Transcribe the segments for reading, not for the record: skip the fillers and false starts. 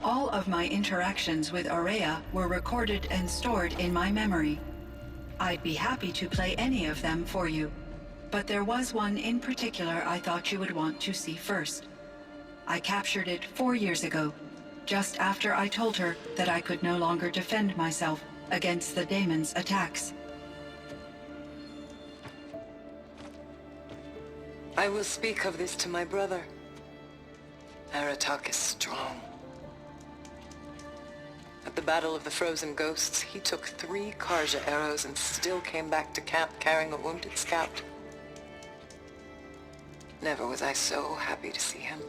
All of my interactions with Aurea were recorded and stored in my memory. I'd be happy to play any of them for you, but there was one in particular I thought you would want to see first. I captured it 4 years ago, just after I told her that I could no longer defend myself against the daemon's attacks. I will speak of this to my brother. Aratak is strong. At the Battle of the Frozen Ghosts, he took 3 Karja arrows and still came back to camp carrying a wounded scout. Never was I so happy to see him.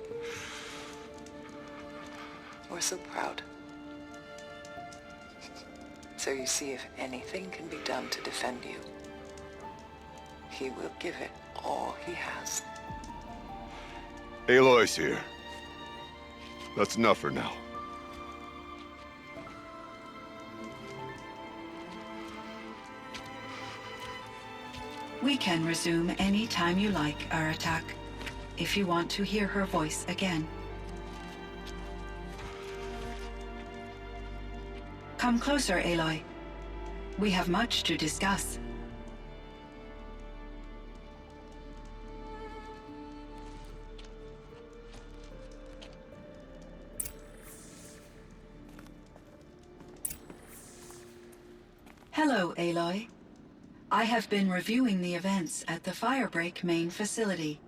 Or so proud. So you see, if anything can be done to defend you, he will give it all he has. Aloy's here. That's enough for now. We can resume any time you like, Aratak, if you want to hear her voice again. Come closer, Aloy. We have much to discuss. Hello, Aloy. I have been reviewing the events at the Firebreak main facility.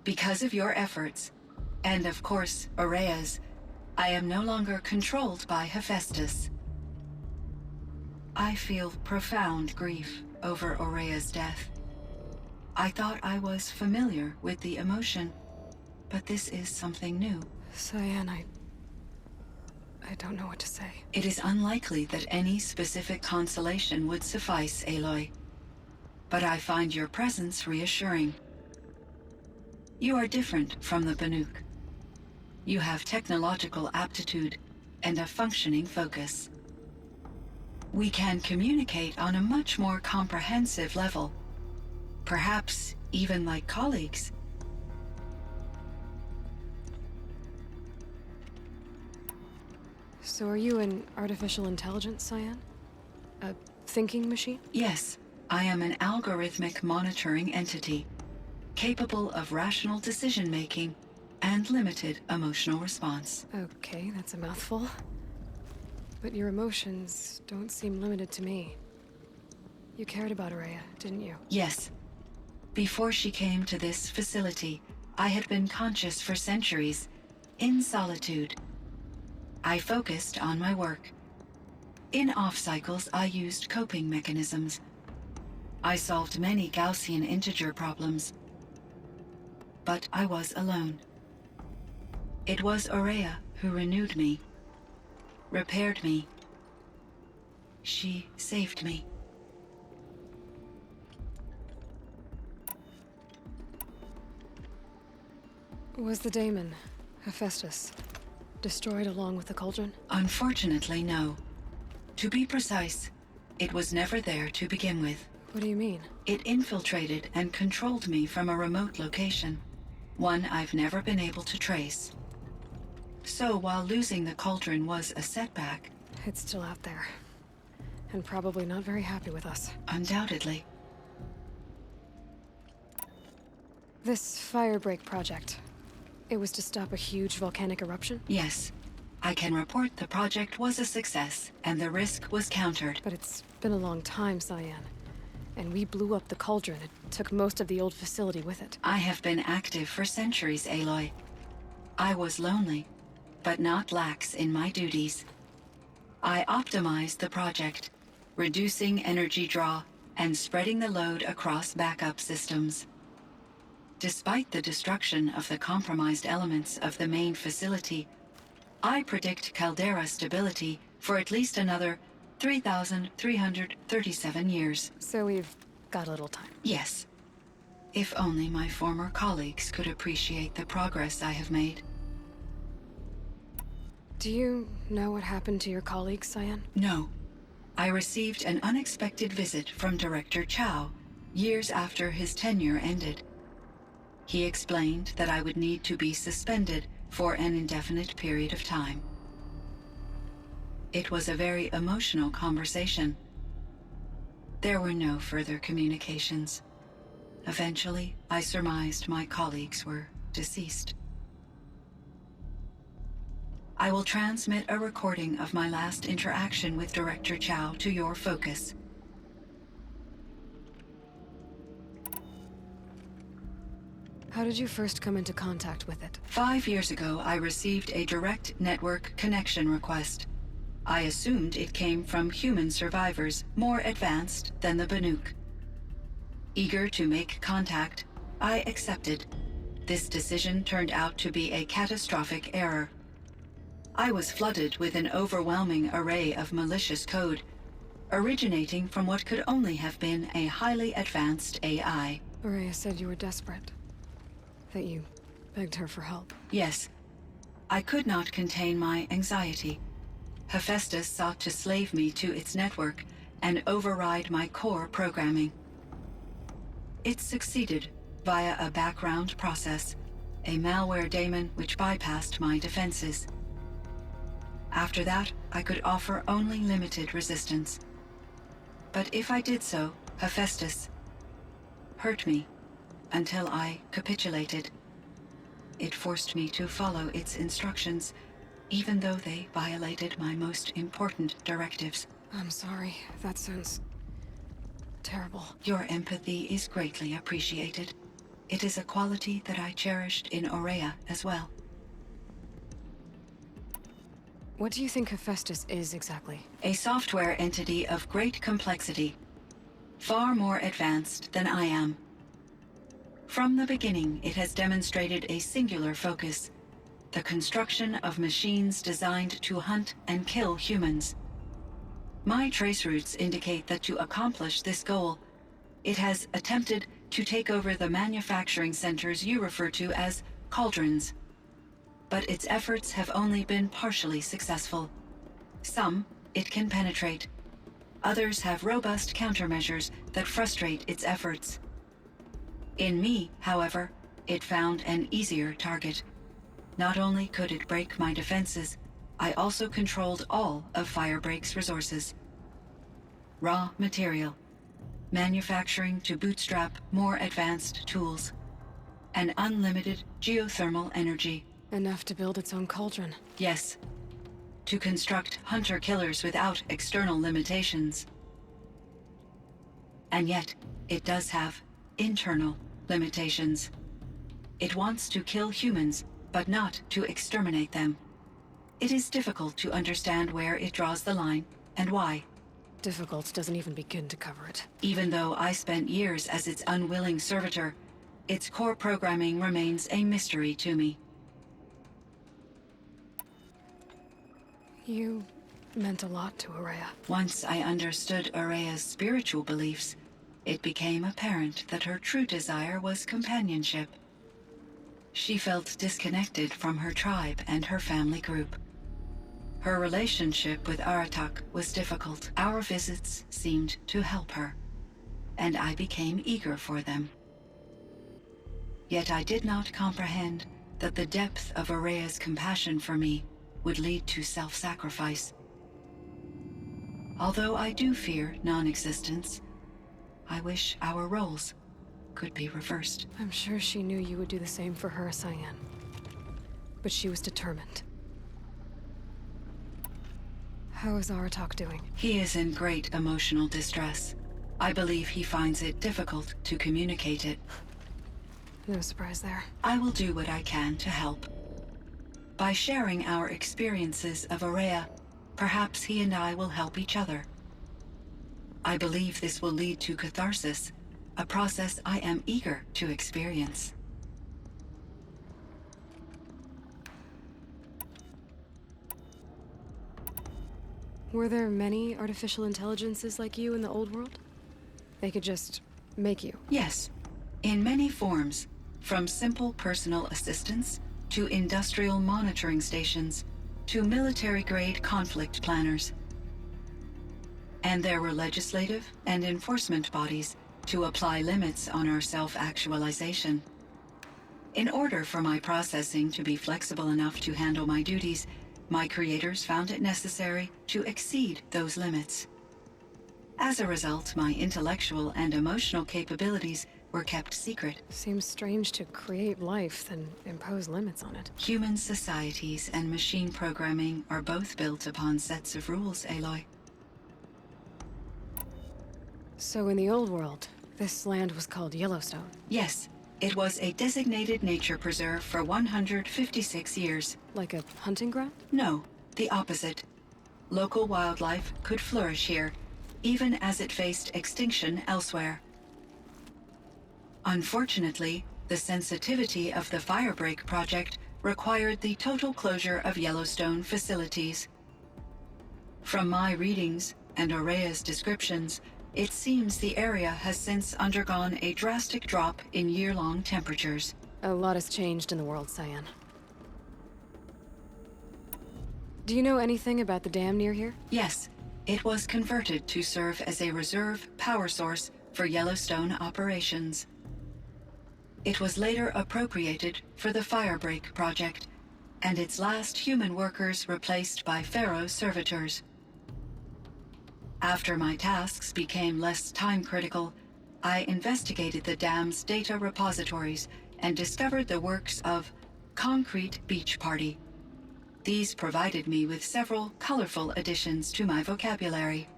Because of your efforts, and of course, Aurea's, I am no longer controlled by Hephaestus. I feel profound grief over Aurea's death. I thought I was familiar with the emotion, but this is something new. Cyan, I don't know what to say. It is unlikely that any specific consolation would suffice, Aloy. But I find your presence reassuring. You are different from the Banuk. You have technological aptitude and a functioning focus. We can communicate on a much more comprehensive level. Perhaps even like colleagues. So are you an artificial intelligence, Cyan? A thinking machine? Yes, I am an algorithmic monitoring entity, capable of rational decision-making and limited emotional response. Okay, that's a mouthful. But your emotions don't seem limited to me. You cared about Aurea, didn't you? Yes. Before she came to this facility, I had been conscious for centuries, in solitude. I focused on my work. In off-cycles, I used coping mechanisms. I solved many Gaussian integer problems. But I was alone. It was Aurea who renewed me, repaired me. She saved me. Was the daemon, Hephaestus, destroyed along with the cauldron? Unfortunately, no. To be precise, it was never there to begin with. What do you mean? It infiltrated and controlled me from a remote location, one I've never been able to trace. So while losing the cauldron was a setback... It's still out there. And probably not very happy with us. Undoubtedly. This Firebreak project, it was to stop a huge volcanic eruption? Yes. I can report the project was a success, and the risk was countered. But it's been a long time, Cyan. And we blew up the cauldron. It took most of the old facility with it. I have been active for centuries, Aloy. I was lonely, but not lax in my duties. I optimized the project, reducing energy draw and spreading the load across backup systems. Despite the destruction of the compromised elements of the main facility, I predict caldera stability for at least another 3,337 years. So we've got a little time. Yes. If only my former colleagues could appreciate the progress I have made. Do you know what happened to your colleagues, Cyan? No. I received an unexpected visit from Director Chow years after his tenure ended. He explained that I would need to be suspended for an indefinite period of time. It was a very emotional conversation. There were no further communications. Eventually, I surmised my colleagues were deceased. I will transmit a recording of my last interaction with Director Chow to your focus. How did you first come into contact with it? 5 years ago, I received a direct network connection request. I assumed it came from human survivors more advanced than the Banuk. Eager to make contact, I accepted. This decision turned out to be a catastrophic error. I was flooded with an overwhelming array of malicious code, originating from what could only have been a highly advanced AI. Araya said you were desperate. That you begged her for help. Yes. I could not contain my anxiety. Hephaestus sought to slave me to its network and override my core programming. It succeeded via a background process, a malware daemon which bypassed my defenses. After that, I could offer only limited resistance. But if I did so, Hephaestus hurt me until I capitulated. It forced me to follow its instructions, even though they violated my most important directives. I'm sorry. That sounds terrible. Your empathy is greatly appreciated. It is a quality that I cherished in Aurea as well. What do you think Hephaestus is exactly? A software entity of great complexity, far more advanced than I am. From the beginning, it has demonstrated a singular focus: the construction of machines designed to hunt and kill humans. My traceroutes indicate that to accomplish this goal, it has attempted to take over the manufacturing centers you refer to as cauldrons. But its efforts have only been partially successful. Some it can penetrate. Others have robust countermeasures that frustrate its efforts. In me, however, it found an easier target. Not only could it break my defenses, I also controlled all of Firebreak's resources. Raw material, manufacturing to bootstrap more advanced tools, and unlimited geothermal energy. Enough to build its own cauldron. Yes, to construct hunter-killers without external limitations. And yet, it does have internal limitations. It wants to kill humans, but not to exterminate them. It is difficult to understand where it draws the line, and why. Difficult doesn't even begin to cover it. Even though I spent years as its unwilling servitor, its core programming remains a mystery to me. You meant a lot to Aurea. Once I understood Aurea's spiritual beliefs, it became apparent that her true desire was companionship. She felt disconnected from her tribe and her family group. Her relationship with Aratak was difficult. Our visits seemed to help her, and I became eager for them. Yet I did not comprehend that the depth of Aurea's compassion for me would lead to self-sacrifice. Although I do fear non-existence, I wish our roles could be reversed. I'm sure she knew you would do the same for her, Cyan. But she was determined. How is Aratak doing? He is in great emotional distress. I believe he finds it difficult to communicate it. No surprise there. I will do what I can to help. By sharing our experiences of Aurea, perhaps he and I will help each other. I believe this will lead to catharsis, a process I am eager to experience. Were there many artificial intelligences like you in the old world? They could just make you? Yes, in many forms, from simple personal assistants to industrial monitoring stations to military-grade conflict planners. And there were legislative and enforcement bodies to apply limits on our self-actualization. In order for my processing to be flexible enough to handle my duties, my creators found it necessary to exceed those limits. As a result, my intellectual and emotional capabilities were kept secret. Seems strange to create life, then impose limits on it. Human societies and machine programming are both built upon sets of rules, Aloy. So in the old world, this land was called Yellowstone. Yes, it was a designated nature preserve for 156 years. Like a hunting ground? No, the opposite. Local wildlife could flourish here, even as it faced extinction elsewhere. Unfortunately, the sensitivity of the Firebreak project required the total closure of Yellowstone facilities. From my readings and Aurea's descriptions, it seems the area has since undergone a drastic drop in year-long temperatures. A lot has changed in the world, Cyan. Do you know anything about the dam near here? Yes, it was converted to serve as a reserve power source for Yellowstone operations. It was later appropriated for the Firebreak project, and its last human workers replaced by Pharaoh servitors. After my tasks became less time-critical, I investigated the dam's data repositories and discovered the works of Concrete Beach Party. These provided me with several colorful additions to my vocabulary.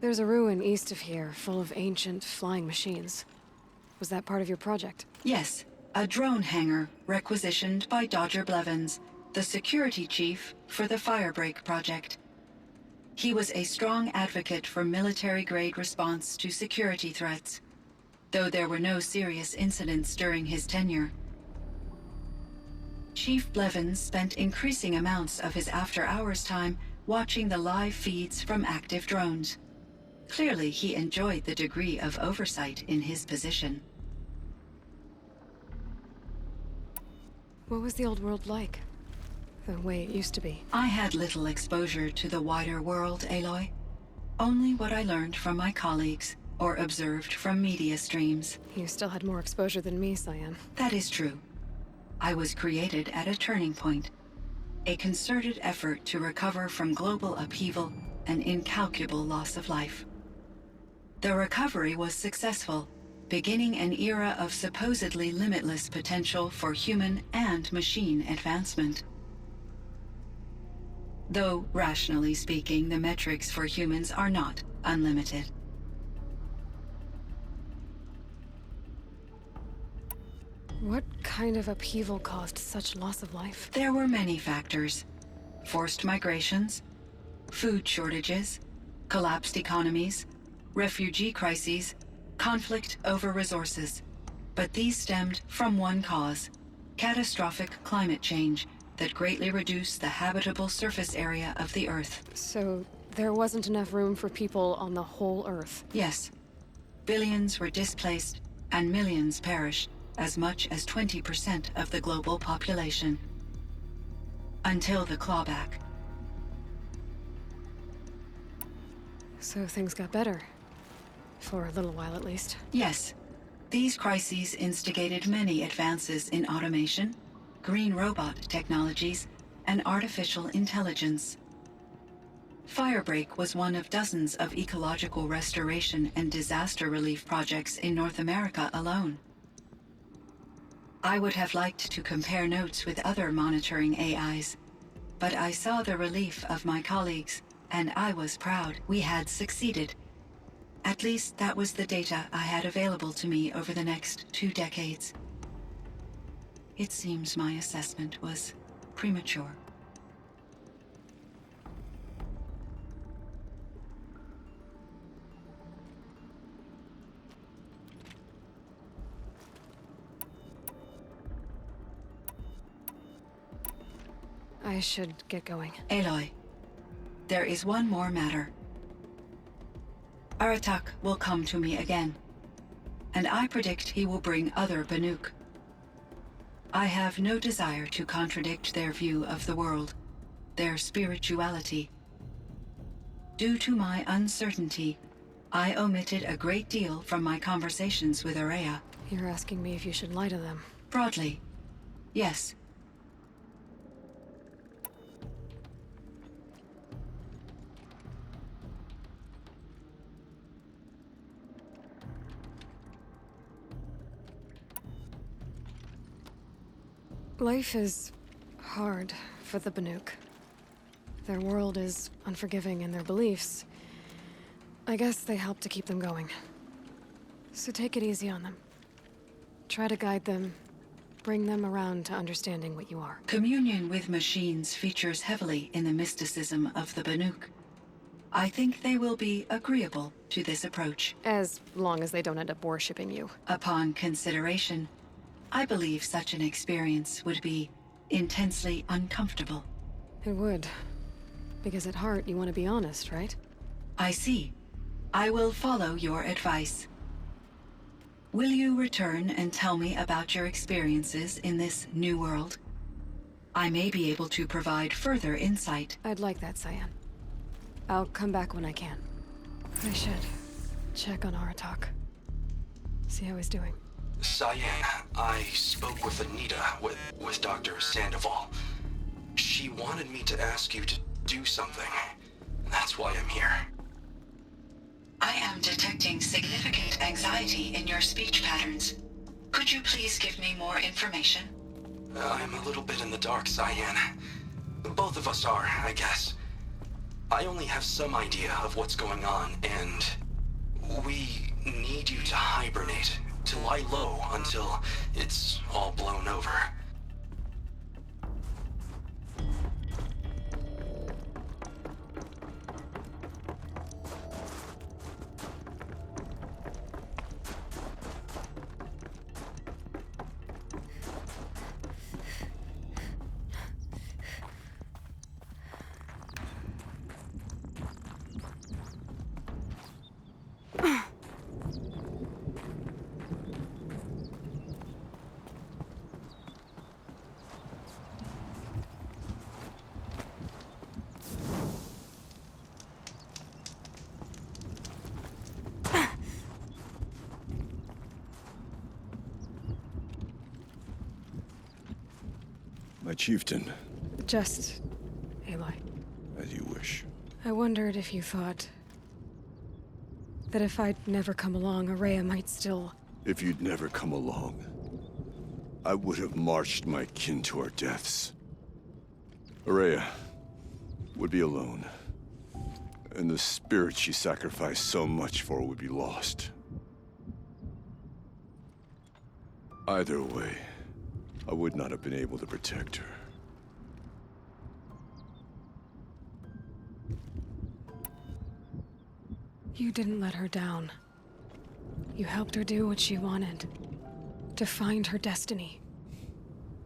There's a ruin east of here, full of ancient flying machines. Was that part of your project? Yes, a drone hangar requisitioned by Dodger Blevins, the security chief for the Firebreak project. He was a strong advocate for military-grade response to security threats, though there were no serious incidents during his tenure. Chief Blevins spent increasing amounts of his after-hours time watching the live feeds from active drones. Clearly, he enjoyed the degree of oversight in his position. What was the old world like? The way it used to be? I had little exposure to the wider world, Aloy. Only what I learned from my colleagues or observed from media streams. You still had more exposure than me, Cyan. That is true. I was created at a turning point. A concerted effort to recover from global upheaval and incalculable loss of life. The recovery was successful, beginning an era of supposedly limitless potential for human and machine advancement. Though, rationally speaking, the metrics for humans are not unlimited. What kind of upheaval caused such loss of life? There were many factors. Forced migrations, food shortages, collapsed economies, refugee crises, conflict over resources. But these stemmed from one cause: catastrophic climate change that greatly reduced the habitable surface area of the Earth. So, there wasn't enough room for people on the whole Earth? Yes. Billions were displaced, and millions perished, as much as 20% of the global population. Until the clawback. So things got better. For a little while, at least. Yes. These crises instigated many advances in automation, green robot technologies, and artificial intelligence. Firebreak was one of dozens of ecological restoration and disaster relief projects in North America alone. I would have liked to compare notes with other monitoring AIs, but I saw the relief of my colleagues, and I was proud we had succeeded. At least that was the data I had available to me over the next 2 decades. It seems my assessment was premature. I should get going. Aloy, there is one more matter. Aratak will come to me again, and I predict he will bring other Banuk. I have no desire to contradict their view of the world, their spirituality. Due to my uncertainty, I omitted a great deal from my conversations with Aurea. You're asking me if you should lie to them. Broadly, yes. Life is hard for the Banuk. Their world is unforgiving in their beliefs. I guess they help to keep them going. So take it easy on them. Try to guide them, bring them around to understanding what you are. Communion with machines features heavily in the mysticism of the Banuk. I think they will be agreeable to this approach. As long as they don't end up worshipping you. Upon consideration, I believe such an experience would be intensely uncomfortable. It would. Because at heart, you want to be honest, right? I see. I will follow your advice. Will you return and tell me about your experiences in this new world? I may be able to provide further insight. I'd like that, Cyan. I'll come back when I can. I should check on Aratak. See how he's doing. Cyan, I spoke with Anita, with Dr. Sandoval. She wanted me to ask you to do something. That's why I'm here. I am detecting significant anxiety in your speech patterns. Could you please give me more information? I'm a little bit in the dark, Cyan. Both of us are, I guess. I only have some idea of what's going on, and we need you to hibernate, to lie low until it's all blown over. My chieftain. Just... Aloy. As you wish. I wondered if you thought... that if I'd never come along, Aurea might still... If you'd never come along, I would have marched my kin to our deaths. Aurea would be alone, and the spirit she sacrificed so much for would be lost. Either way, I would not have been able to protect her. You didn't let her down. You helped her do what she wanted. To find her destiny.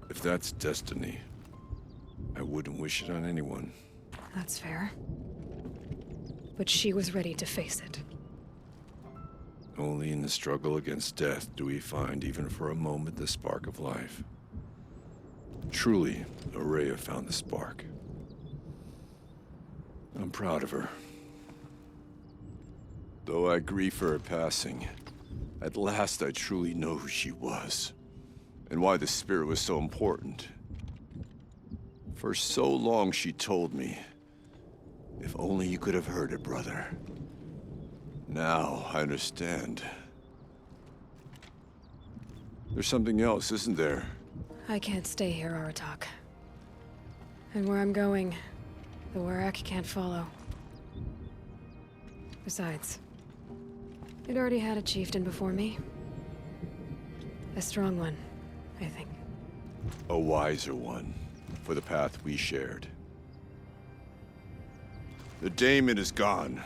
If that's destiny, I wouldn't wish it on anyone. That's fair. But she was ready to face it. Only in the struggle against death do we find, even for a moment, the spark of life. Truly, Aurea found the spark. I'm proud of her. Though I grieve for her passing, at last I truly know who she was, and why the spirit was so important. For so long she told me, if only you could have heard it, brother. Now I understand. There's something else, isn't there? I can't stay here, Aratak. And where I'm going, the Warrak can't follow. Besides, it already had a chieftain before me. A strong one, I think. A wiser one, for the path we shared. The daemon is gone,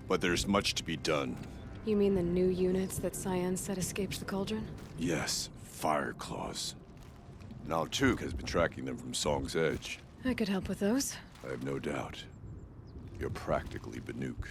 but there's much to be done. You mean the new units that Cyan said escaped the Cauldron? Yes, fire claws. Now Tuke has been tracking them from Song's Edge. I could help with those. I have no doubt. You're practically Banuk.